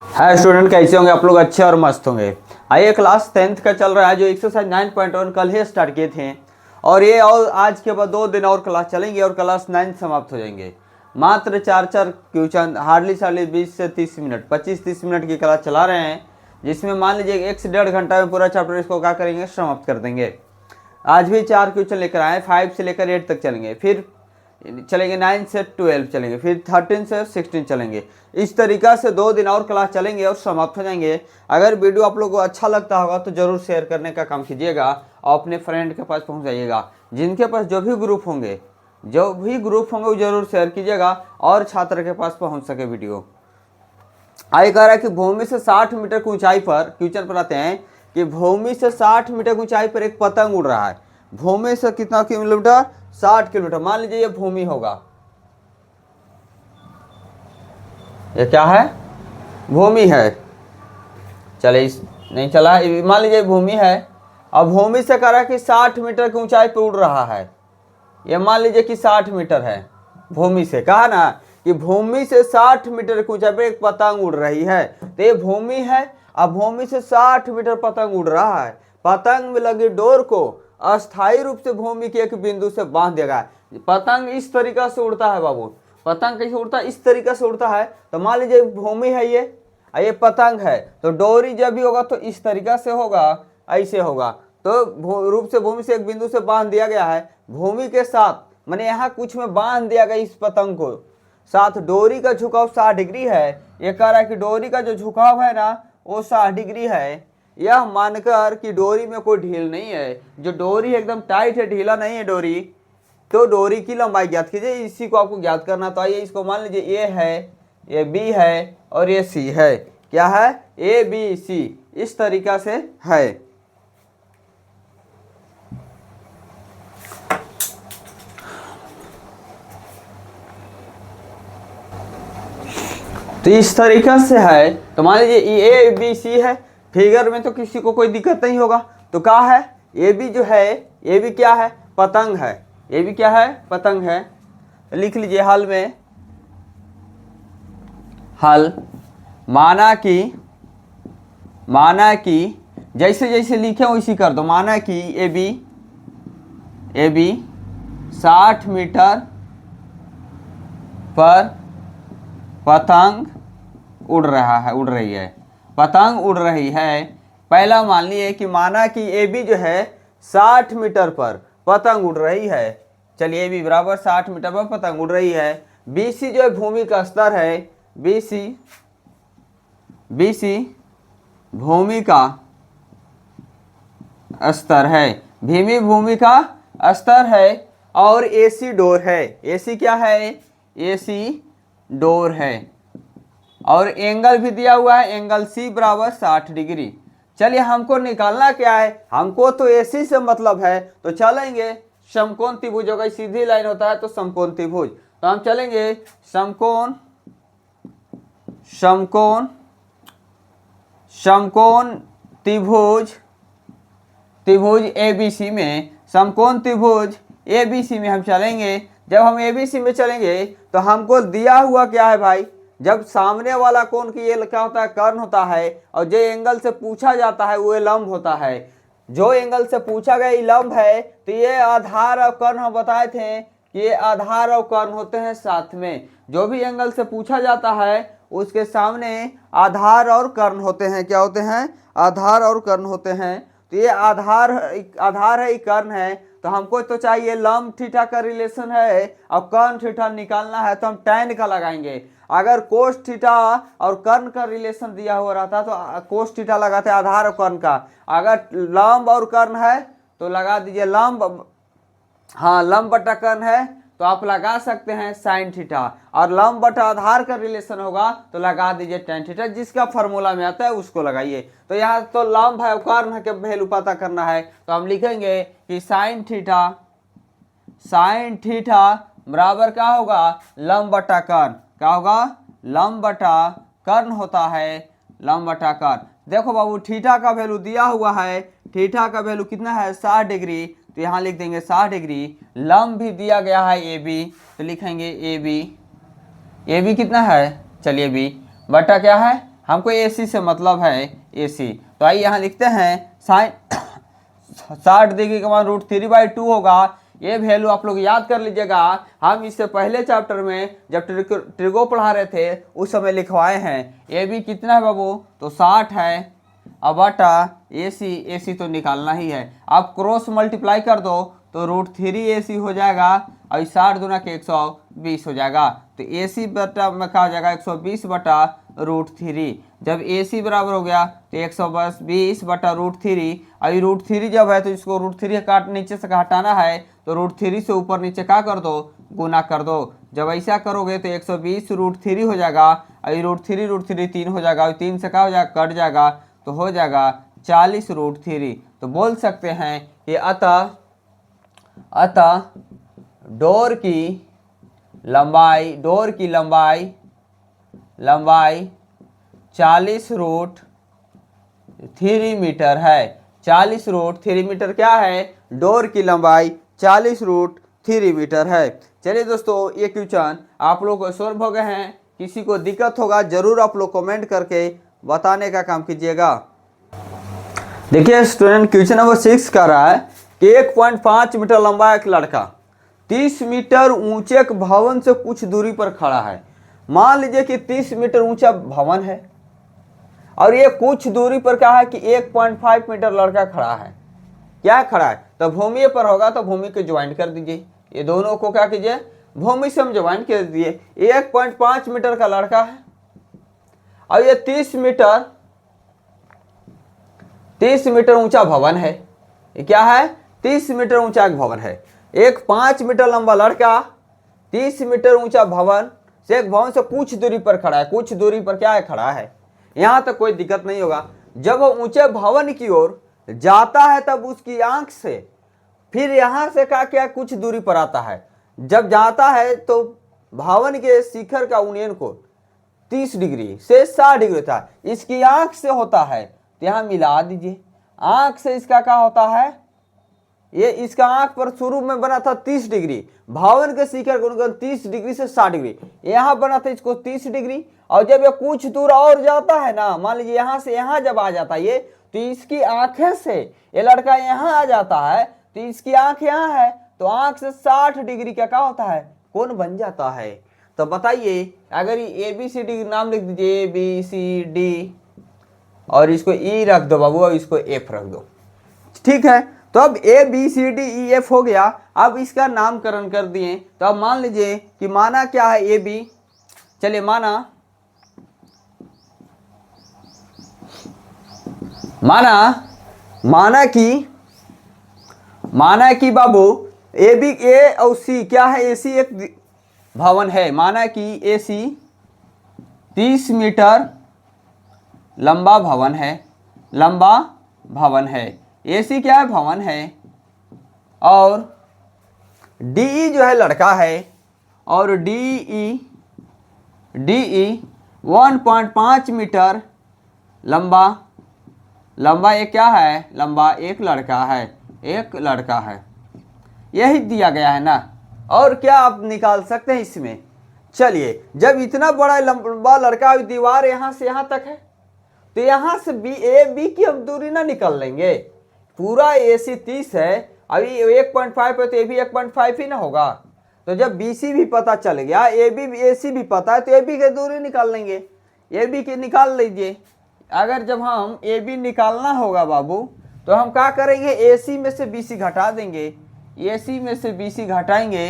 Hi student, कैसे होंगे आप लोग? अच्छे और मस्त होंगे। आइए, क्लास 10th का चल रहा है जो एक्सरसाइज 9.1 कल ही स्टार्ट किए थे और ये और आज के बाद 2 दिन और क्लास चलेंगे और क्लास 9 समाप्त हो जाएंगे। मात्र चार क्वेश्चन, हार्डली 20 से 30 मिनट, 25-30 मिनट की क्लास चला रहे हैं, जिसमें मान लीजिए 1 से 1.5 घंटा में पूरा चैप्टर इसको क्या करेंगे, समाप्त कर देंगे। आज भी 4 क्वेश्चन लेकर आए, 5 से लेकर 8 तक चलेंगे, फिर चलेंगे 9 से 12 चलेंगे, फिर 13 से 16 चलेंगे। इस तरीक़ा से 2 दिन और क्लास चलेंगे और समाप्त हो जाएंगे। अगर वीडियो आप लोगों को अच्छा लगता होगा तो ज़रूर शेयर करने का काम कीजिएगा और अपने फ्रेंड के पास पहुंचाइएगा। जिनके पास जो भी ग्रुप होंगे वो ज़रूर शेयर कीजिएगा और छात्र के पास पहुँच सके वीडियो। आगे कह रहा है कि भूमि से 60 मीटर की ऊंचाई पर, क्वेश्चन पर आते हैं कि भूमि से 60 मीटर की ऊंचाई पर एक पतंग उड़ रहा है। भूमि से कितना किलोमीटर? 60 किलोमीटर। मान लीजिए ये भूमि होगा, ये क्या है? भूमि है। चले नहीं चला, मान लीजिए भूमि है। अब भूमि से कह रहा है कि 60 मीटर की ऊंचाई पर उड़ रहा है। ये मान लीजिए कि 60 मीटर है। भूमि से कहा ना कि भूमि से 60 मीटर की ऊंचाई पर एक पतंग उड़ रही है, तो ये भूमि है। अब भूमि से 60 मीटर पतंग उड़ रहा है। पतंग में लगी डोर को अस्थायी रूप से भूमि के एक बिंदु से बांध दिया गया। पतंग इस तरीका से उड़ता है बाबू। पतंग कैसे उड़ता है? इस तरीका से उड़ता है। तो मान लीजिए भूमि है ये पतंग है, तो डोरी जब भी होगा तो इस तरीका से होगा, ऐसे होगा। तो रूप से भूमि से एक बिंदु से बांध दिया गया है। भूमि के साथ मैंने यहाँ कुछ में बांध दिया गया इस पतंग को साथ। डोरी का झुकाव 60 डिग्री है। ये कह रहा है कि डोरी का जो झुकाव है ना वो 60 डिग्री है। यह मानकर कि डोरी में कोई ढील नहीं है, जो डोरी एकदम टाइट है, ढीला नहीं है डोरी। तो डोरी की लंबाई ज्ञात कीजिए। इसी को आपको ज्ञात करना। तो आइए, इसको मान लीजिए ए है, ये बी है और ये सी है। क्या है? ए बी सी, इस तरीका से है। तो इस तरीका से है। तो मान लीजिए ए बी सी है। फिगर में तो किसी को कोई दिक्कत नहीं होगा। तो क्या है? ए बी जो है, ए बी क्या है? पतंग है। ए बी क्या है? पतंग है। लिख लीजिए हल में, हल माना कि जैसे जैसे लिखे वैसी कर दो। माना कि ए बी 60 मीटर पर पतंग उड़ रही है। पतंग उड़ रही है। पहला मान लिए कि माना कि ए बी जो है 60 मीटर पर पतंग उड़ रही है। चलिए, ए बी बराबर 60 मीटर पर पतंग उड़ रही है। बी सी जो है भूमि का स्तर है। बी सी भूमि का स्तर है। भूमि का स्तर है और ए सी डोर है। ए सी क्या है? ए सी डोर है। और एंगल भी दिया हुआ है, एंगल सी बराबर 60 डिग्री। चलिए, हमको निकालना क्या है? हमको तो एसी से मतलब है। तो चलेंगे समकोण त्रिभुज होगा, सीधी लाइन होता है तो समकोण त्रिभुज। तो हम चलेंगे समकोण त्रिभुज एबीसी में, समकोण त्रिभुज एबीसी में हम चलेंगे। जब हम एबीसी में चलेंगे तो हमको दिया हुआ क्या है भाई? जब सामने वाला कोण की ये क्या होता है? कर्ण होता है। और जो एंगल से पूछा जाता है वो लंब होता है। जो एंगल से पूछा गया ये लंब है। तो ये आधार और कर्ण हम बताए थे कि ये आधार और कर्ण होते हैं साथ में। जो भी एंगल से पूछा जाता है उसके सामने आधार और कर्ण होते हैं। क्या होते हैं? आधार और कर्ण होते हैं। तो ये आधार है, कर्ण है। तो हमको तो चाहिए लंब थीटा का रिलेशन है और कर्ण थीटा निकालना है, तो हम tan का लगाएंगे। अगर कोस थीटा और कर्ण का रिलेशन दिया हुआ रहता तो कोस थीटा लगाते आधार और कर्ण का। अगर लंब और कर्ण है तो लगा दीजिए लंब, हाँ लंब बटा कर्ण है तो आप लगा सकते हैं साइन थीटा। और लंब बटा आधार का रिलेशन होगा तो लगा दीजिए tan थीटा। जिसका फॉर्मूला में आता है उसको लगाइए। तो यहाँ तो लंब है, कर्ण के वैल्यू पता करना है। तो हम लिखेंगे कि साइन थीटा बराबर क्या होगा? लंब बटा कर्ण। क्या होगा? लंब बटा कर्ण होता है, लंब बटा कर्ण। देखो बाबू, थीटा का वैल्यू दिया हुआ है। थीटा का वैल्यू कितना है? 60 डिग्री। तो यहाँ लिख देंगे 60 डिग्री। लंब भी दिया गया है ए बी, तो लिखेंगे ए बी कितना है? चलिए बी बटा क्या है? हमको AC से मतलब है AC। तो आइए यहाँ लिखते हैं साइन 60 डिग्री का मान √3/2 होगा। ये वैल्यू आप लोग याद कर लीजिएगा, हम इससे पहले चैप्टर में जब ट्रिगो पढ़ा रहे थे उस समय लिखवाए हैं। AB कितना है बाबू, तो 60 है, अब बटा AC तो निकालना ही है। आप क्रॉस मल्टीप्लाई कर दो तो √3AC हो जाएगा और 60 दूना के 120 हो जाएगा। तो AC बटा में क्या हो जाएगा 120 बटा √3। जब AC बराबर हो गया तो 120 बटा √3। अभी √3 जब है तो इसको √3 काट नीचे से हटाना है तो √3 से ऊपर नीचे क्या कर दो, गुना कर दो। जब ऐसा करोगे तो 120 √3 हो जाएगा। अभी √3 3 हो जाएगा, और 3 से क्या हो जाएगा, कट जाएगा, तो हो जाएगा 40 √3। तो बोल सकते हैं कि अतः डोर की लंबाई 40 √3 मीटर है। 40 √3 मीटर क्या है, डोर की लंबाई 40 √3 मीटर है। चलिए दोस्तों, ये क्वेश्चन आप लोग को सॉल्व हो गए हैं। किसी को दिक्कत होगा जरूर आप लोग कमेंट करके बताने का काम कीजिएगा। देखिए स्टूडेंट, क्वेश्चन नंबर 6 कह रहा है कि 1.5 मीटर लंबा एक लड़का 30 मीटर ऊंचे एक भवन से कुछ दूरी पर खड़ा है। मान लीजिए कि 30 मीटर ऊंचा भवन है और ये कुछ दूरी पर क्या है कि 1.5 मीटर लड़का खड़ा है। क्या खड़ा है, तो भूमि पर होगा तो भूमि को ज्वाइन कर दीजिए। ये दोनों को क्या कीजिए, भूमि से हम ज्वाइन कर दिए। 1.5 मीटर का लड़का है और ये 30 मीटर ऊंचा भवन है। ये क्या है, 30 मीटर ऊंचा एक भवन है। एक 5 मीटर लंबा लड़का 30 मीटर ऊंचा भवन से एक भवन से कुछ दूरी पर खड़ा है। कुछ दूरी पर क्या है, खड़ा है। यहां तक कोई दिक्कत नहीं होगा। जब वो ऊंचे भवन की ओर जाता है तब उसकी आंख से फिर यहां से क्या कुछ दूरी पर आता है। जब जाता है तो भवन के शिखर का यूनियन कोण 30 डिग्री से 60 डिग्री होता है। इसकी आंख से होता है, तो यहां मिला दीजिए। आंख से इसका क्या होता है, ये इसका आंख पर शुरू में बना था 30 डिग्री, भवन के शिखर का 30 डिग्री से 60 डिग्री, यहां बना था इसको 30 डिग्री। और जब ये कुछ दूर और जाता है ना, मान लीजिए यहां से यहां जब आ जाता है ये, तो इसकी आंखें से ये लड़का यहां आ जाता है, तो इसकी आंख यहां है, तो आंख से 60 डिग्री का क्या होता है, कोण बन जाता है। तो बताइए, अगर ये ABCD नाम लिख दीजिए, ABCD, और इसको E रख दो बाबू और इसको F रख दो, ठीक है। तो अब ABCDEF हो गया। अब इसका नामकरण कर दिए। तो अब मान लीजिए कि माना क्या है AB, चलिए माना कि बाबू AB A और C क्या है, AC एक भवन है। माना कि AC 30 मीटर लंबा भवन है। AC क्या है, भवन है। और DE जो है लड़का है, और DE 1.5 मीटर लंबा ये क्या है, लंबा एक लड़का है। यही दिया गया है ना। और क्या आप निकाल सकते हैं इसमें। चलिए, जब इतना बड़ा लंबा लड़का, दीवार यहां से यहां तक है, तो यहां से AB की हम दूरी ना निकाल लेंगे। पूरा AC 30 है, अभी 1.5 है तो AB 1.5 ही ना होगा। तो जब BC भी पता चल गया, AC भी पता है, तो AB की दूरी निकाल लेंगे। AB की निकाल लीजिए। अगर जब हम AB निकालना होगा बाबू, तो हम क्या करेंगे, AC में से BC घटा देंगे। AC में से BC घटाएंगे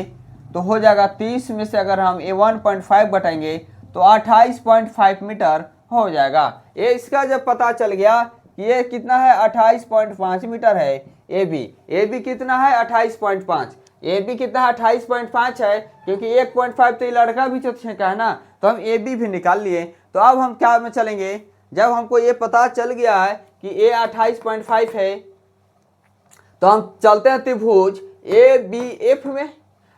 तो हो जाएगा 30 में से अगर हम 1.5 घटाएंगे तो 28.5 मीटर हो जाएगा। ये इसका जब पता चल गया कि ये कितना है, 28.5 मीटर है। AB कितना है, 28.5। AB कितना है, 28.5 है, क्योंकि 1.5 तो ये लड़का भी तो छेका है ना, तो हम AB भी निकाल लिए। तो अब हम क्या में चलेंगे, जब हमको ये पता चल गया है कि A 28.5 है, तो हम चलते हैं त्रिभुज ABF में।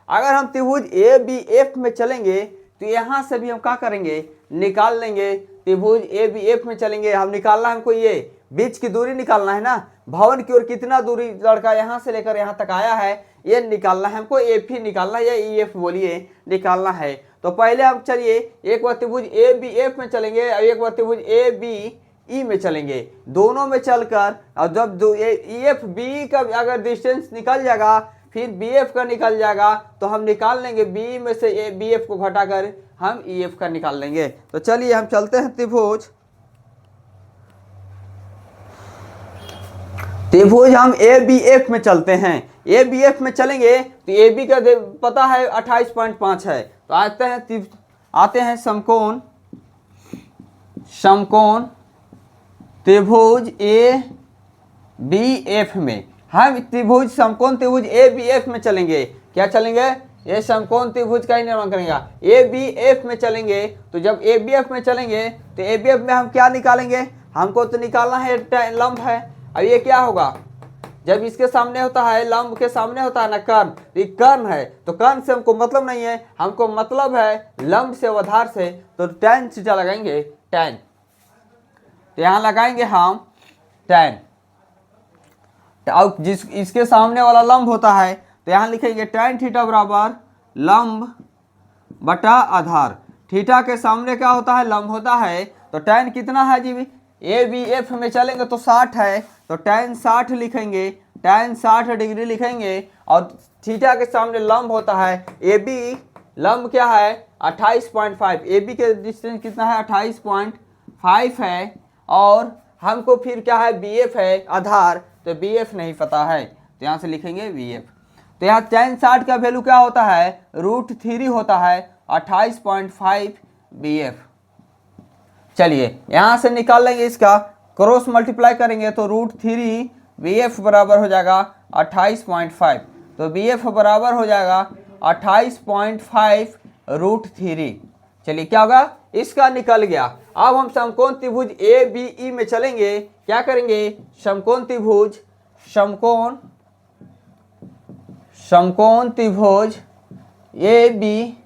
अगर हम त्रिभुज ABF में चलेंगे तो यहाँ से भी हम क्या करेंगे, निकाल लेंगे। त्रिभुज ABF में चलेंगे, हम निकालना है, हमको ये बीच की दूरी निकालना है ना, भवन की ओर कितना दूरी लड़का यहाँ से लेकर यहाँ तक आया है, ये निकालना है हमको। F ही निकालना है या EF बोलिए, निकालना है। तो पहले हम चलिए एक बार त्रिभुज ए बी एफ में चलेंगे और एक बार त्रिभुज ए बी ई में चलेंगे। दोनों में चलकर और जब दो ई एफ बी का अगर डिस्टेंस निकल जाएगा फिर बी एफ का निकल जाएगा तो हम निकाल लेंगे बी में से ए बी एफ को घटाकर हम ई एफ का निकाल लेंगे। तो चलिए हम चलते हैं त्रिभुज हम ए बी एफ में चलते हैं। ए बी एफ में चलेंगे तो ए बी का पता है 28.5 है। तो आते हैं समकोण त्रिभुज ए बी एफ में। हम समकोण त्रिभुज ए बी एफ में चलेंगे। क्या चलेंगे? ये समकोण त्रिभुज का ही निर्माण करेंगे। ए बी एफ में चलेंगे तो जब ए बी एफ में चलेंगे तो ए बी एफ में हम क्या निकालेंगे? हमको तो निकालना है लंब है। अब ये क्या होगा? जब इसके सामने होता है लंब के सामने होता है ना कर्ण, तो ये कर्ण है तो कर्ण से हमको मतलब नहीं है, हमको मतलब है लंब से आधार से। तो tan थीटा लगाएंगे tan, तो यहाँ लगाएंगे हम tan। अब इसके सामने वाला लंब होता है तो यहाँ लिखेंगे tan थीटा बराबर लंब बटा आधार। थीटा के सामने क्या होता है? लंब होता है। तो tan कितना है जी? ए बी एफ में चलेंगे तो 60 है तो tan 60 लिखेंगे, tan 60 डिग्री लिखेंगे। और थीटा के सामने लंब होता है ए बी, लंब क्या है? 28.5। ए बी के डिस्टेंस कितना है? 28.5 है। और हमको फिर क्या है? बी एफ है आधार, तो बी एफ नहीं पता है तो यहाँ से लिखेंगे बी एफ। तो यहाँ tan 60 का वैल्यू क्या होता है? √3 होता है 28.5 बी एफ। चलिए यहाँ से निकाल लेंगे, इसका क्रॉस मल्टीप्लाई करेंगे तो √3 बी एफ बराबर हो जाएगा 28.5। तो बी एफ बराबर हो जाएगा 28.5 √3। चलिए क्या होगा? इसका निकल गया। अब हम समकोण त्रिभुज ए बी ई में चलेंगे। क्या करेंगे? समकोण त्रिभुज ए बी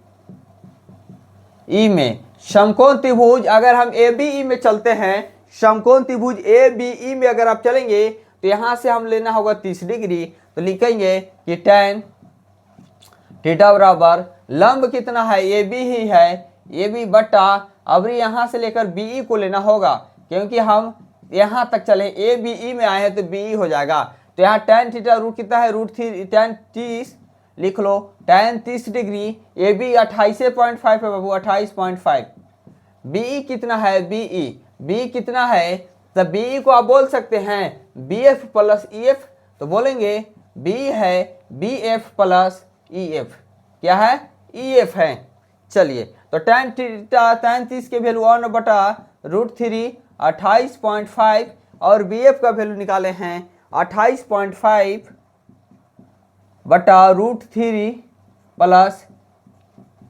ई में, समकोण त्रिभुज अगर हम ए बी ई में चलते हैं, समकोण त्रिभुज ए बी ई में अगर आप चलेंगे तो यहाँ से हम लेना होगा 30 डिग्री। तो लिखेंगे कि tan थीटा बराबर लंब कितना है? ए बी ही है, ए बी बटा अब यहाँ से लेकर बी ई को लेना होगा क्योंकि हम यहाँ तक चले ए बी ई में आए हैं तो बी ई हो जाएगा। तो यहाँ tan थीटा रूट कितना है? √3 tan 30 लिख लो, tan 30 डिग्री। ए बी 28.5 है बाबू, 28.5। बी ई कितना है? बी कितना है? तो बी ई को आप बोल सकते हैं B F plus E F. तो बोलेंगे बी है B F plus E F. क्या है? ई एफ है। चलिए तो tan 30 के वैल्यू 1 बटा √3 28.5 और बी एफ का वैल्यू निकाले हैं 28.5 बटा √3 प्लस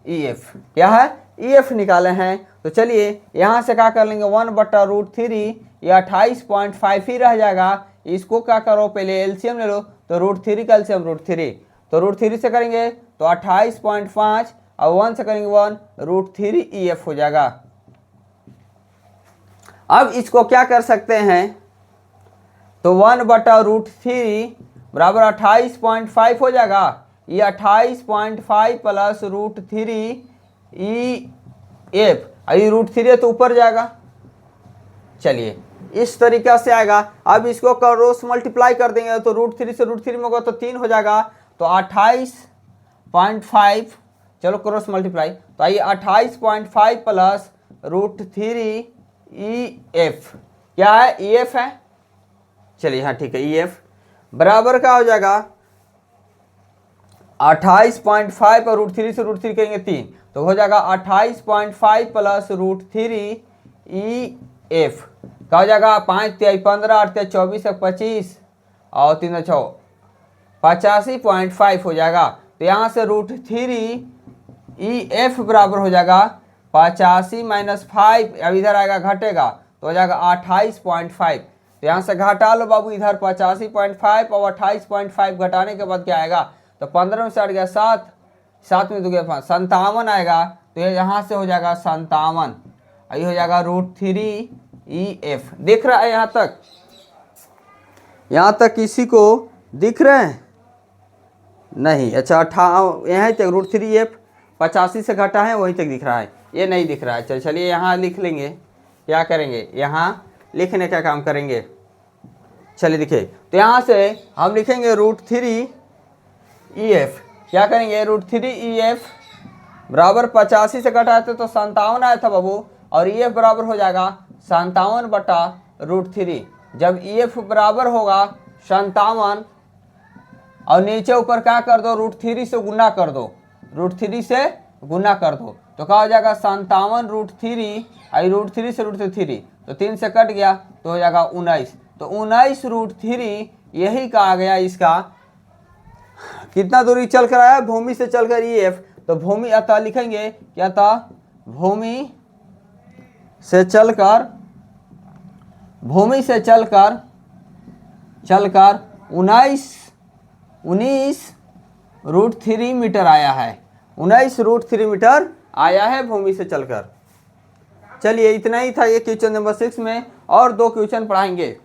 ई एफ। क्या है? ई एफ निकाले हैं। तो चलिए यहाँ से क्या कर लेंगे? 1 बटा √3, ये 28.5 ही रह जाएगा। इसको क्या करो? पहले एलसीएम ले लो। तो √3 का एलसीएम √3, तो √3 से करेंगे तो 28.5 और 1 से करेंगे 1, √3 ई एफ हो जाएगा। अब इसको क्या कर सकते हैं? तो 1 बटा √3 बराबर 28.5 हो जाएगा। ये 28.5 प्लस √3 ई एफ, ये √3 है तो ऊपर जाएगा। चलिए इस तरीका से आएगा। अब इसको क्रॉस मल्टीप्लाई कर देंगे तो √3 से √3 में होगा तो 3 हो जाएगा। तो 28.5, चलो क्रॉस मल्टीप्लाई, तो आइए 28.5 प्लस √3 ई एफ। क्या है? ई एफ है। चलिए हाँ ठीक है, ई एफ बराबर क्या हो जाएगा? 28.5 और √3 से √3 करेंगे 3, तो हो जाएगा 28.5 प्लस √3 ई एफ। क्या हो जाएगा? 5 × 15 8 × 24 25 और 3 6 85.5 हो जाएगा। तो यहाँ से √3 ई एफ बराबर हो जाएगा 85 - 5, अब इधर आएगा घटेगा तो हो जाएगा 28.5। तो यहाँ से घटा लो बाबू, इधर 85.5 और 28.5 घटाने के बाद क्या आएगा? तो 15 में से हट गया 7, 7 में 2 गया 5, 57 आएगा। तो ये यहाँ से हो जाएगा 57, ये हो जाएगा √3 ई एफ। दिख रहा है यहाँ तक? यहाँ तक किसी को दिख रहे हैं? नहीं। अच्छा यहाँ तक √3 एफ। 85 से घटा है वहीं तक दिख रहा है, ये नहीं दिख रहा है। चलिए यहाँ लिख लेंगे, क्या करेंगे यहाँ लिखने का काम करेंगे। चलिए देखिए, तो यहाँ से हम लिखेंगे √3 EF, क्या करेंगे √3 EF बराबर 85 से घटा तो 57 आया था बाबू, और EF बराबर हो जाएगा 57/√3। जब EF बराबर होगा 57 और नीचे ऊपर क्या कर दो, √3 से गुना कर दो, √3 से गुना कर दो, तो क्या हो जाएगा 57√3, आई √3 से √3 तो 3 से कट गया तो हो जाएगा 19, तो 19√3 यही कहा गया इसका कितना दूरी चल कर आया, भूमि से चलकर EF, तो भूमि अतः लिखेंगे क्या था, भूमि से चलकर 19√3 मीटर आया है, 19√3 मीटर आया है भूमि से चलकर। चलिए इतना ही था ये क्वेश्चन नंबर 6 में, और 2 क्वेश्चन पढ़ाएंगे।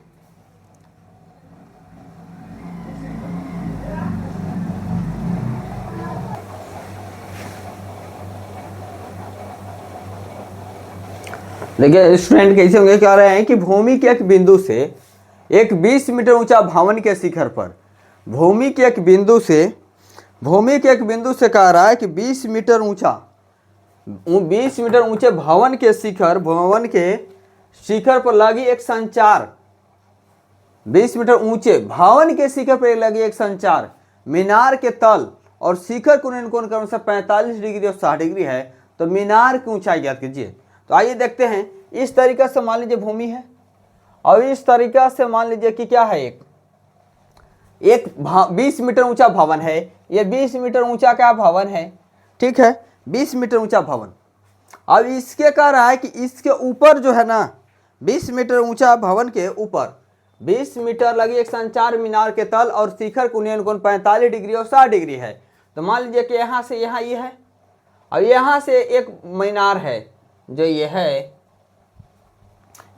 देखिए स्टूडेंट कैसे होंगे, कह रहे हैं कि भूमि के एक बिंदु से एक 20 मीटर ऊंचा भवन के शिखर पर, भूमि के एक बिंदु से कह रहा है कि 20 मीटर ऊंचे भवन के शिखर पर लगी एक संचार, 20 मीटर ऊंचे भवन के शिखर पर लगी एक संचार मीनार के तल और शिखर कोण क्रम से 45 डिग्री और 60 डिग्री है, तो मीनार की ऊंचाई ज्ञात कीजिए। तो आइए देखते हैं, इस तरीका से मान लीजिए भूमि है, और इस तरीका से मान लीजिए कि क्या है, एक 20 मीटर ऊंचा भवन है, ये 20 मीटर ऊंचा क्या भवन है, ठीक है 20 मीटर ऊंचा भवन। अब इसके कह रहा है कि इसके ऊपर जो है ना, 20 मीटर ऊंचा भवन के ऊपर 20 मीटर लगी एक संचार मीनार के तल और शिखर कोण 45 डिग्री और 60 डिग्री है। तो मान लीजिए कि यहाँ से यहाँ ये है, और यहाँ से एक मीनार है जो ये है,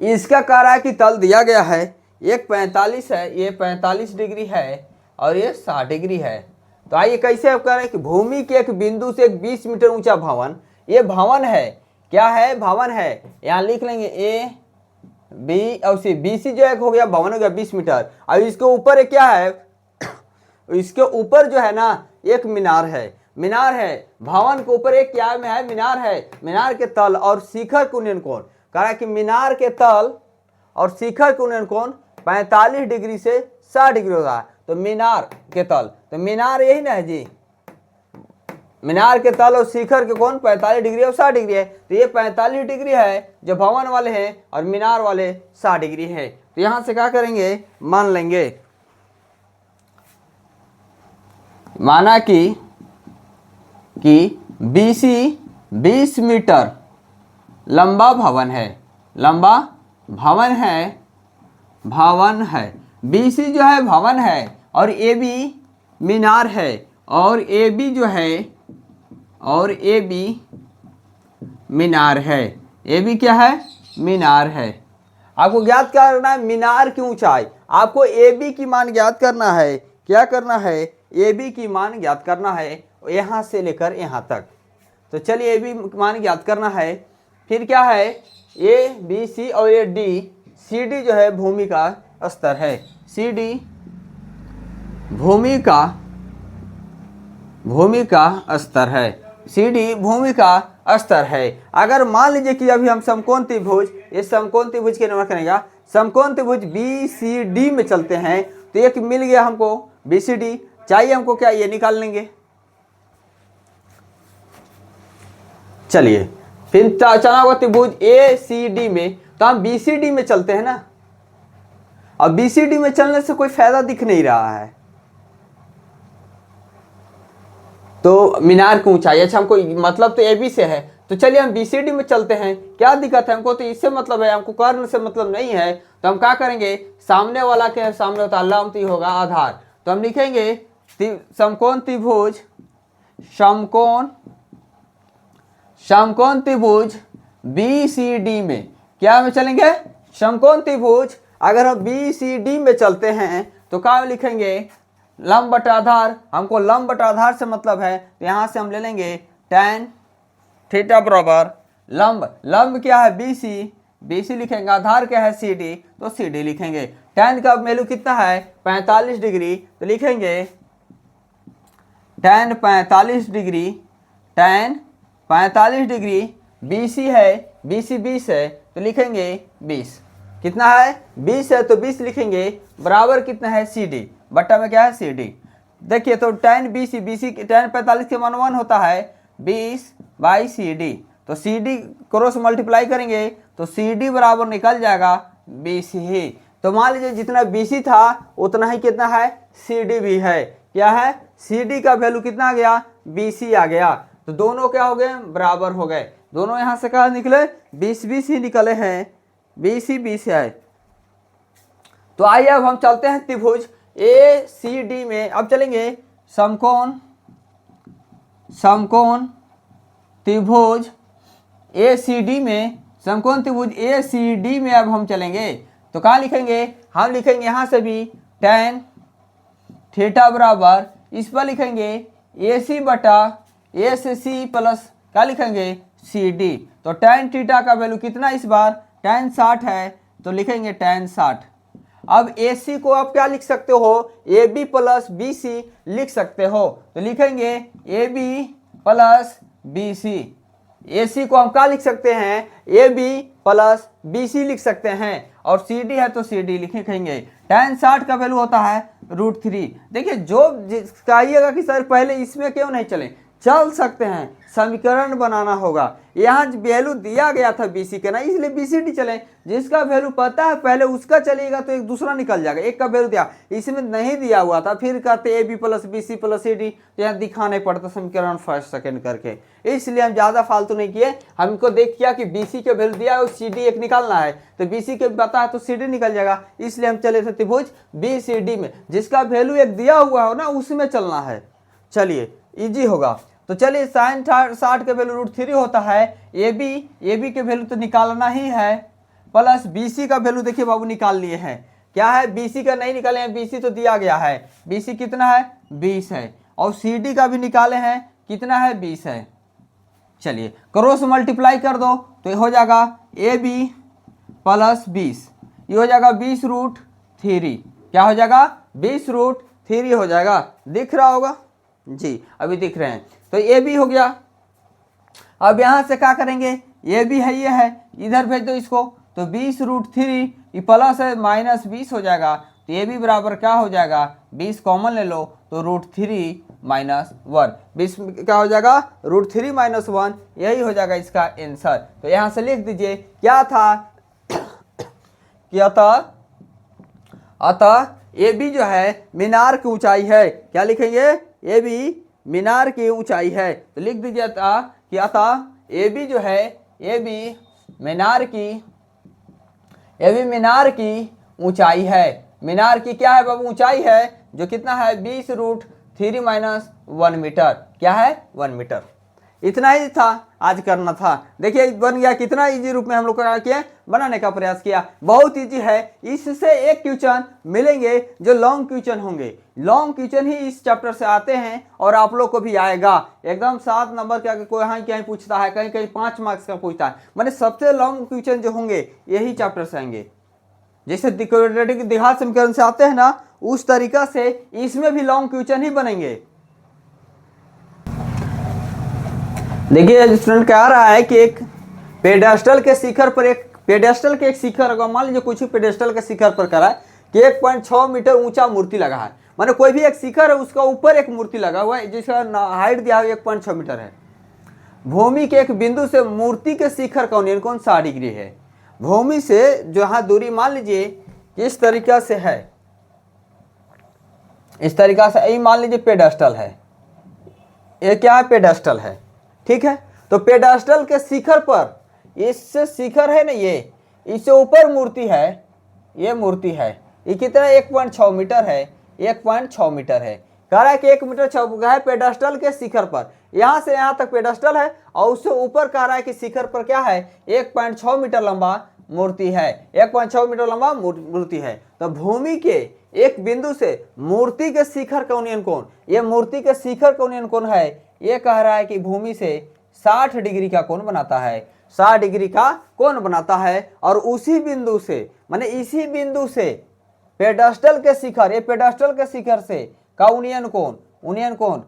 इसका कह रहा है कि तल दिया गया है, एक 45 है, ये 45 डिग्री है और ये 60 डिग्री है। तो आइए कैसे आप कह रहे हैं कि भूमि के एक बिंदु से एक 20 मीटर ऊंचा भवन, ये भवन है, क्या है भवन है, यहाँ लिख लेंगे A B और C, BC जो एक हो गया भवन हो गया 20 मीटर, और इसके ऊपर एक क्या है, इसके ऊपर जो है ना एक मीनार है, भवन के ऊपर एक क्या में है, मीनार है, मीनार के तल और शिखर कोण कह रहा है कि मीनार के तल और शिखर कोण 45 डिग्री से 60 डिग्री होगा। तो मीनार के तल, तो मीनार यही ना है जी, मीनार के तल और शिखर के कोण 45 डिग्री और 60 डिग्री है, तो ये 45 डिग्री है जो भवन वाले हैं और मीनार वाले 60 डिग्री है। तो यहां से क्या करेंगे, मान लेंगे, माना कि BC 20 मीटर लंबा भवन है, BC जो है भवन है और AB मीनार है, और AB जो है, और AB मीनार है, AB क्या है, मीनार है। आपको ज्ञात करना है मीनार की ऊंचाई, आपको AB की मान ज्ञात करना है, क्या करना है, AB की मान ज्ञात करना है यहाँ से लेकर यहाँ तक। तो चलिए AB मान ज्ञात करना है, फिर क्या है A B C और ये D, CD जो है भूमि का स्तर है, CD भूमि का स्तर है, CD भूमि का स्तर है। अगर मान लीजिए कि अभी हम समकोण त्रिभुज, ये समकोण त्रिभुज के निर्माण करेगा, समकोण त्रिभुज BCD में चलते हैं, तो एक मिल गया हमको BCD, चाहिए हमको क्या, ये निकाल लेंगे। चलिए फिर चला होगा त्रिभुज ACD में, तो हम BCD में चलते हैं ना, अब BCD में चलने से कोई फायदा दिख नहीं रहा है, तो मीनार की ऊंचाई, अच्छा हमको मतलब तो AB से है, तो चलिए हम BCD में चलते हैं, क्या दिक्कत है, हमको तो इससे मतलब है, हमको कर्ण से मतलब नहीं है। तो हम क्या करेंगे, सामने वाला के सामने होता है लंब होगा आधार, तो हम लिखेंगे समकोण त्रिभुज, समकोण त्रिभुज BCD में, क्या में चलेंगे, समकोण त्रिभुज अगर हम BCD में चलते हैं तो क्या लिखेंगे, लंब बटा आधार, हमको लंब बटा आधार से मतलब है, तो यहाँ से हम ले लेंगे tan थीटा बराबर लंब, लंब क्या है BC, BC लिखेंगे, आधार क्या है CD, तो CD लिखेंगे। tan का वैल्यू कितना है 45 डिग्री, तो लिखेंगे tan 45 degree, tan 45 degree, BC है, BC 20 है, तो लिखेंगे 20। कितना है 20 है, तो 20 लिखेंगे, बराबर कितना है CD, बट्टा में क्या है CD। देखिए तो tan BC, BC tan 45 के मान 1 होता है 20/CD, तो CD क्रॉस मल्टीप्लाई करेंगे तो CD बराबर निकल जाएगा 20 ही। तो मान लीजिए जितना BC था उतना ही कितना है CD भी है। क्या है CD का वैल्यू कितना आ गया 20 आ गया, तो दोनों क्या हो गए बराबर हो गए। दोनों यहाँ से क्या निकले 20-20 ही निकले हैं, 20 है। तो आइए अब हम चलते हैं त्रिभुज ACD में। अब चलेंगे समकोण त्रिभुज ACD में, समकोण त्रिभुज ACD में अब हम चलेंगे। तो कहाँ लिखेंगे, हम लिखेंगे यहाँ से भी tan थीटा बराबर, इस पर लिखेंगे AC बटा AC प्लस क्या लिखेंगे CD। तो tan थीटा का वैल्यू कितना इस बार tan 60 है, तो लिखेंगे tan 60। अब AC को आप क्या लिख सकते हो AB प्लस BC लिख सकते हो, तो लिखेंगे AB प्लस BC। AC को हम क्या लिख सकते हैं AB प्लस BC लिख सकते हैं, और CD है तो CD लिखेंगे। tan 60 का वैल्यू होता है √3। देखिए जो कहिएगा कि सर पहले इसमें क्यों नहीं चले, चल सकते हैं, समीकरण बनाना होगा। यहाँ वैल्यू दिया गया था BC का ना, इसलिए BCD चले। जिसका वैल्यू पता है पहले उसका चलेगा तो एक दूसरा निकल जाएगा। एक का वैल्यू दिया, इसमें नहीं दिया हुआ था, फिर कहते AB plus BC plus CD, तो यहाँ दिखाने पड़ता समीकरण फर्स्ट सेकंड करके। इसलिए हम ज़्यादा फालतू नहीं किए, हमको देख किया कि BC के वैल्यू दिया है CD एक निकालना है, तो BC के पता है तो CD निकल जाएगा, इसलिए हम चले थे त्रिभुज BCD में। जिसका वैल्यू एक दिया हुआ हो ना उसमें चलना है, चलिए इजी होगा। तो चलिए sin 60 के वैल्यू √3 होता है, AB के वैल्यू तो निकालना ही है, प्लस BC का वैल्यू देखिए बाबू निकाल लिए हैं। क्या है BC का नहीं निकाले हैं, BC तो दिया गया है, BC कितना है 20 है, और CD का भी निकाले हैं कितना है 20 है। चलिए क्रॉस मल्टीप्लाई कर दो तो ये हो जाएगा AB प्लस 20, ये हो जाएगा 20√3। क्या हो जाएगा 20√3 हो जाएगा, दिख रहा होगा जी, अभी दिख रहे हैं। तो ये भी हो गया। अब यहाँ से क्या करेंगे, ये भी है, ये है, इधर भेज दो इसको, तो 20√3 ये प्लस है माइनस 20 हो जाएगा, तो ये भी बराबर क्या हो जाएगा 20 कॉमन ले लो तो √3 माइनस 1, 20 क्या हो जाएगा √3 माइनस 1, यही हो जाएगा इसका आंसर। तो यहाँ से लिख दीजिए क्या था क्या था, अतः AB जो है मीनार की ऊंचाई है। क्या लिखेंगे AB मीनार की ऊंचाई है, तो लिख दीजिए कि अतः AB जो है AB मीनार की ऊंचाई है। मीनार की क्या है बाबू ऊंचाई है, जो कितना है 20√3 माइनस 1 मीटर। क्या है 1 मीटर। इतना ही था आज करना था। देखिए बन गया, कितना इजी रूप में हम लोग क्या किया बनाने का प्रयास किया, बहुत इजी है। इससे एक क्वेश्चन मिलेंगे जो लॉन्ग क्वेश्चन होंगे, लॉन्ग क्वेश्चन ही इस चैप्टर से आते हैं और आप लोग को भी आएगा एकदम 7 नंबर का, कोई यहाँ कहीं पूछता है, कहीं कहीं 5 मार्क्स का पूछता है, मैंने सबसे लॉन्ग क्वेश्चन जो होंगे यही चैप्टर से आएंगे। जैसे द्विघात समीकरण से आते हैं ना, उस तरीका से इसमें भी लॉन्ग क्वेश्चन ही बनेंगे। देखिए स्टूडेंट कह रहा है कि एक पेडेस्टल के शिखर पर एक शिखर होगा, मान लीजिए कुछ पेडेस्टल के शिखर पर करा है कि 1.6 मीटर ऊंचा मूर्ति लगा है, माने कोई भी एक शिखर है उसका ऊपर एक मूर्ति लगा हुआ है जिसका हाइट दिया हुआ 1.6 मीटर है। भूमि के एक बिंदु से मूर्ति के शिखर का कौन 60 डिग्री है। भूमि से जो यहाँ दूरी मान लीजिए इस तरीका से है, इस तरीका से यही मान लीजिए पेडेस्टल है, ये क्या है पेडेस्टल है, ठीक है। तो पेडेस्टल के शिखर पर, इससे शिखर है ना ये, इससे ऊपर मूर्ति है, ये मूर्ति है, ये कितना 1.6 मीटर है, 1.6 मीटर है। कह रहा है कि 1 मीटर 6 है पेडेस्टल के शिखर पर, यहाँ से यहाँ तक पेडेस्टल है और उससे ऊपर कह रहा है कि शिखर पर क्या है 1.6 मीटर लंबा मूर्ति है, 1.6 मीटर लंबा मूर्ति है। तो भूमि के एक बिंदु से मूर्ति के शिखर का यूनियन कोण, ये मूर्ति के शिखर का यूनियन कोण है ये कह रहा है कि भूमि से 60 डिग्री का कोण बनाता है, 60 डिग्री का कोण बनाता है। और उसी बिंदु से, माने इसी बिंदु से पेडस्टल के शिखर, ये पेडस्टल के शिखर से का उन्नयन कोण, उन्नयन कोण,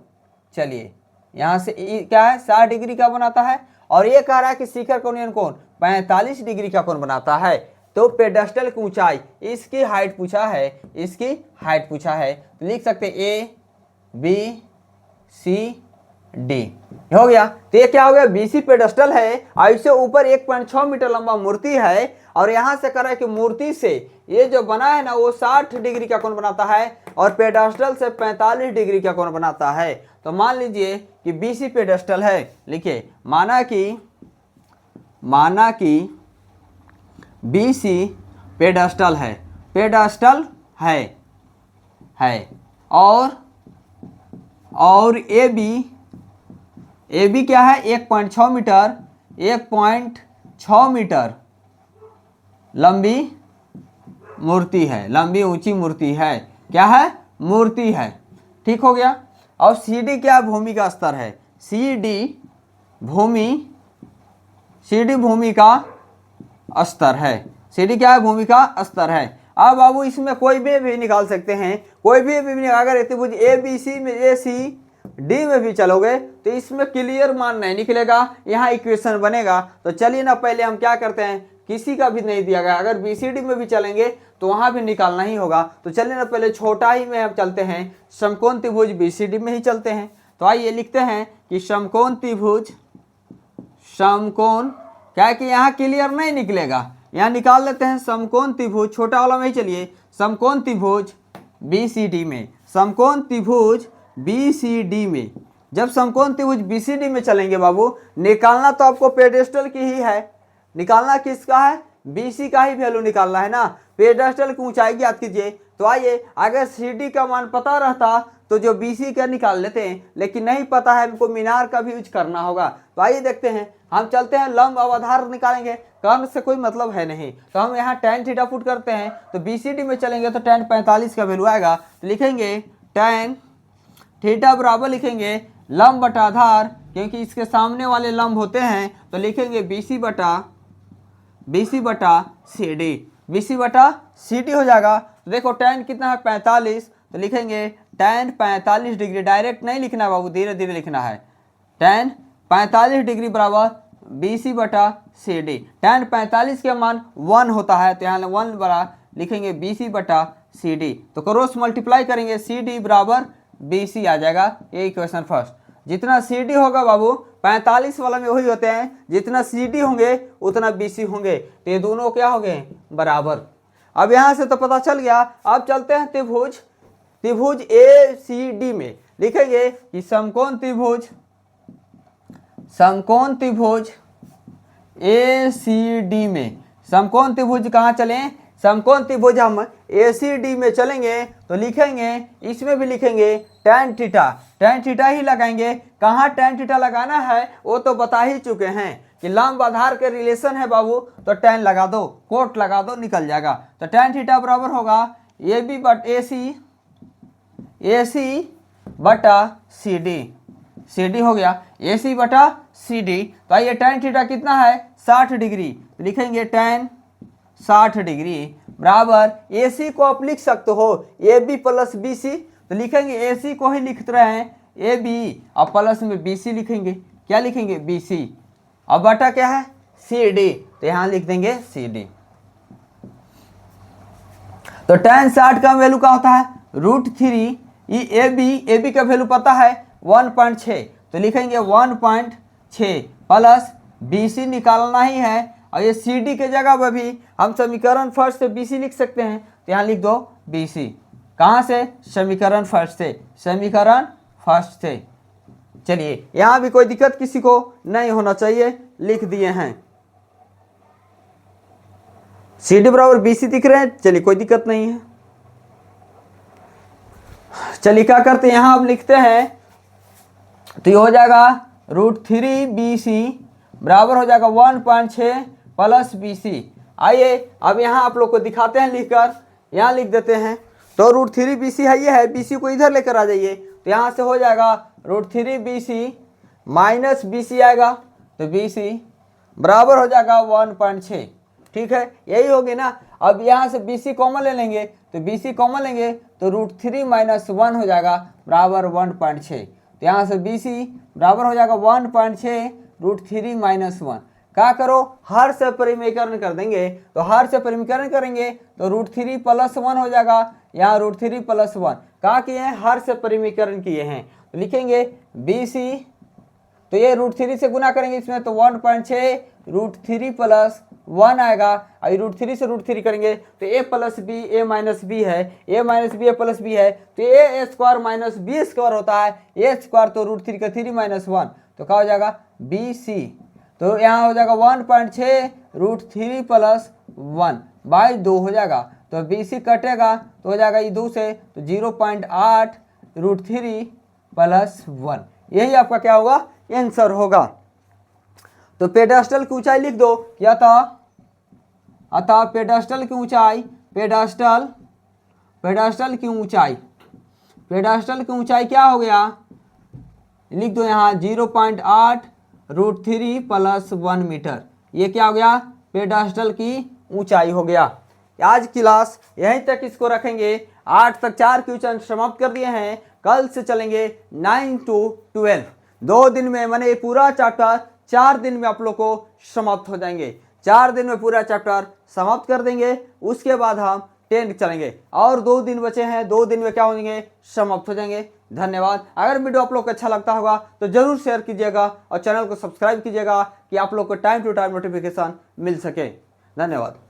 चलिए यहाँ से क्या है 60 डिग्री का बनाता है। और ये कह रहा है कि शिखर का उन्नयन कोण 45 डिग्री का कोण बनाता है। तो पेडस्टल की ऊंचाई, इसकी हाइट पूछा है, इसकी हाइट पूछा है, तो लिख सकते ए बी सी डी, हो गया। तो ये क्या हो गया, बीसी पेडस्टल है और इससे ऊपर 1.6 मीटर लंबा मूर्ति है। और यहाँ से कह रहा है कि मूर्ति से ये जो बना है ना वो 60 डिग्री का कोण बनाता है और पेडस्टल से 45 डिग्री का कोण बनाता है। तो मान लीजिए कि बीसी पेडस्टल है, लिखिए माना कि बीसी पेडस्टल है, पेडस्टल है और ए बी क्या है 1.6 मीटर, 1.6 मीटर लंबी मूर्ति है, लंबी ऊंची मूर्ति है, क्या है, मूर्ति है। ठीक हो गया। और CD क्या, भूमि का स्तर है, CD भूमि का स्तर है, CD क्या है, भूमि का स्तर है। अब बाबू इसमें कोई भी निकाल सकते हैं, कोई भी अगर इतिभुज ABC में ACD में भी चलोगे तो इसमें क्लियर मान नहीं निकलेगा, यहाँ इक्वेशन बनेगा। तो चलिए ना पहले हम क्या करते हैं, किसी का भी नहीं दिया गया, अगर BCD में भी चलेंगे तो वहाँ भी निकालना ही होगा। तो चलिए ना पहले छोटा ही में हम चलते हैं, समकोण त्रिभुज BCD में ही चलते हैं। तो आइए लिखते हैं कि समकोण त्रिभुज, समकोण क्या है कि यहाँ क्लियर नहीं निकलेगा, यहाँ निकाल लेते हैं समकोण त्रिभुज, छोटा वाला में ही चलिए, समकोण त्रिभुज BCD में, समकोण त्रिभुज BCD में। जब समकोण त्रिभुज BCD में चलेंगे बाबू, निकालना तो आपको पेडेस्टल की ही है, निकालना किसका है, BC का ही वैल्यू निकालना है ना, पेडेस्टल की ऊंचाई ज्ञात कीजिए। तो आइए, अगर CD का मान पता रहता तो जो BC का निकाल लेते हैं, लेकिन नहीं पता है, हमको मीनार का भी यूज करना होगा। तो आइए देखते हैं, हम चलते हैं लंब अवधार निकालेंगे, कर्ण से कोई मतलब है नहीं, तो हम यहाँ tan थीटा पुट करते हैं। तो BCD में चलेंगे तो tan 45 का वैल्यू आएगा, तो लिखेंगे tan थीटा बराबर लिखेंगे लंब बटा आधार, क्योंकि इसके सामने वाले लंब होते हैं, तो लिखेंगे BC बटा CD हो जाएगा। तो देखो tan कितना है 45, तो लिखेंगे tan 45 डिग्री, डायरेक्ट नहीं लिखना है बाबू, धीरे धीरे लिखना है, tan 45 डिग्री बराबर BC बटा CD। tan 45 के मान 1 होता है, तो यहाँ 1 बड़ा लिखेंगे BC बटा CD। तो क्रॉस मल्टीप्लाई करेंगे, CD बराबर BC आ जाएगा, ये इक्वेशन फर्स्ट। जितना CD होगा बाबू 45 वाला में वही होते हैं, जितना CD होंगे उतना BC होंगे, तो ये दोनों क्या हो गए, बराबर। अब यहाँ से तो पता चल गया। अब चलते हैं त्रिभुज ACD में, लिखेंगे कि समकोण त्रिभुज ACD में, समकोण त्रिभुज कहाँ चलें, समकोण त्रिभुज हम ACD में चलेंगे तो लिखेंगे, इसमें भी लिखेंगे tan थीटा ही लगाएंगे। कहाँ tan थीटा लगाना है वो तो बता ही चुके हैं कि लंब आधार के रिलेशन है बाबू, तो tan लगा दो, कोट लगा दो, निकल जाएगा। तो tan थीटा बराबर होगा AB बटा AC बटा CD हो गया, AC बटा CD। तो आइए tan थीटा कितना है 60 डिग्री, लिखेंगे tan 60 डिग्री बराबर AC को आप लिख सकते हो AB प्लस BC, तो लिखेंगे AC को ही लिख रहे हैं AB और प्लस में BC लिखेंगे, क्या लिखेंगे BC, अब बटा क्या है CD, तो यहाँ लिख देंगे CD। तो tan 60 का वैल्यू क्या होता है √3, ये AB का वैल्यू पता है 1.6, तो लिखेंगे 1.6 प्लस BC निकालना ही है। और ये CD के जगह पर भी हम समीकरण फर्स्ट से BC लिख सकते हैं, तो यहाँ लिख दो BC, कहाँ से, समीकरण फर्स्ट से। चलिए यहाँ भी कोई दिक्कत किसी को नहीं होना चाहिए, लिख दिए हैं CD बराबर BC दिख रहे हैं, चलिए कोई दिक्कत नहीं है। चलिए क्या करते हैं, यहाँ अब लिखते हैं, तो ये हो जाएगा √3 BC बराबर हो जाएगा 1.6 प्लस BC। आइए अब यहाँ आप लोग को दिखाते हैं लिखकर, यहाँ लिख देते हैं। तो √3 BC है, ये है, BC को इधर लेकर आ जाइए, तो यहाँ से हो जाएगा √3 BC माइनस BC आएगा, तो BC बराबर हो जाएगा 1.6। ठीक है, यही होगी ना। अब यहाँ से BC कॉमन ले लेंगे, तो BC कॉमन लेंगे तो √3 - 1 हो जाएगा बराबर 1.6। तो यहाँ से BC बराबर हो जाएगा 1.6 √3 - 1। क्या करो, हर से परिमीकरण कर देंगे, तो हर से परिमीकरण करेंगे तो √3 + 1 हो जाएगा। यहाँ √3 + 1 क्या किए हैं, हर से परिमीकरण किए हैं, तो लिखेंगे BC, तो ये √3 से गुना करेंगे इसमें, तो 1.6 √3 + 1 आएगा। अभी √3 से √3 करेंगे तो a + b a - b है, a - b a + b है, तो a² - b² होता है, a² तो √3 का 3 - 1, तो क्या हो जाएगा BC। तो यहाँ हो जाएगा 1.6 √3 + 1/2 हो जाएगा। तो BC कटेगा तो हो जाएगा ये 2 से, तो 0.8 √3 + 1, यही आपका क्या होगा, आंसर होगा। तो पेडास्टल की ऊंचाई लिख दो, क्या था, अतः पेडास्टल की ऊंचाई, पेडास्टल की ऊंचाई क्या हो गया, लिख दो यहाँ 0.8 √3 + 1 मीटर। ये क्या हो गया, पेडास्टल की ऊंचाई हो गया। आज क्लास यहीं तक इसको रखेंगे, 8 तक 4 क्वेश्चन समाप्त कर दिए हैं। कल से चलेंगे 9 to 12, 2 दिन में, मैंने ये पूरा चैप्टर 4 दिन में आप लोग को समाप्त हो जाएंगे। 4 दिन में पूरा चैप्टर समाप्त कर देंगे, उसके बाद हम 10 चलेंगे, और 2 दिन बचे हैं, 2 दिन में क्या हो जाएंगे, समाप्त हो जाएंगे। धन्यवाद। अगर वीडियो आप लोग को अच्छा लगता होगा तो जरूर शेयर कीजिएगा और चैनल को सब्सक्राइब कीजिएगा कि आप लोग को टाइम टू टाइम नोटिफिकेशन मिल सके। धन्यवाद।